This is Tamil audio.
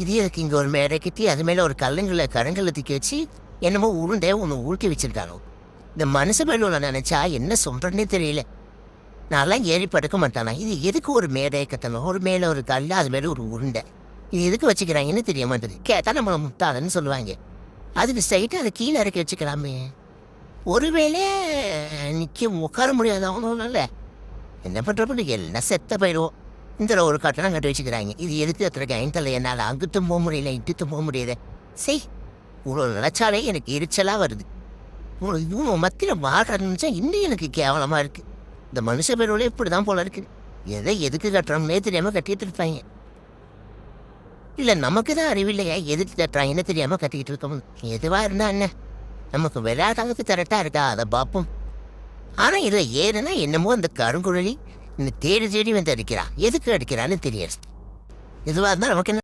இது எதுக்கு இங்கே ஒரு மேடை கட்டி அது மேலே ஒரு கரங்களை தூக்கி வச்சு என்னமோ உருண்டை ஒன்று ஊட்டி வச்சிருக்காங்க. இந்த மனுஷ மேல நினச்சா என்ன சொல்கிறேன்னே தெரியல. நான்லாம் ஏறி படுக்க மாட்டானா? இது எதுக்கு ஒரு மேடையை கட்டணும்? ஒரு மேலே ஒரு கல், அது மேலே ஒரு உருண்டை, இது எதுக்கு வச்சுக்கிறாங்கன்னு தெரிய மாட்டேது. கேட்டால் நம்மளை முட்டாளன்னு சொல்லுவாங்க. அதுக்கு ஸ்ட்ரைட்டாக அதை கீழே இறக்கி வச்சுக்கலாமே. ஒருவேளை உட்கார முடியாதவங்களும் என்ன பண்ணுறப்ப எல்லாம் செத்த போயிடுவோம். இந்த ஒரு கட்டணம் கட்டி வச்சுக்கிறாங்க. இது எதுக்கு எத்தனை கைந்தலை? என்னால் அங்குத்தும் போக முடியல, இட்டுத்தும் போக முடியாது. சரி, உங்களை நினச்சாலே எனக்கு எரிச்சலாக வருது. இவங்க மத்தியில் வாழ்றா இன்னும் எனக்கு கேவலமாக இருக்குது. இந்த மனுஷ பேரோட இப்படி தான் போல இருக்குது. எதுக்கு கட்டுறோம்னே தெரியாமல் கட்டிகிட்டு இருப்பாங்க. இல்லை நமக்கு தான் அறிவில்லையா எதுக்கு கட்டுறாங்கன்னு தெரியாமல் கட்டிக்கிட்டு இருக்கோம். எதுவாக இருந்தால் என்ன, நமக்கு விளையாட்டாங்களுக்கு கரெக்டாக இருக்கா அதை பார்ப்போம். ஆனால் இதில் ஏறுனா என்னமோ அந்த கருங்குழலி இந்த தேடி வந்து அடிக்கிறா. எதுக்கு அடிக்கிறான்னு தெரியாது. எதுவாக இருந்தால் நமக்கு என்ன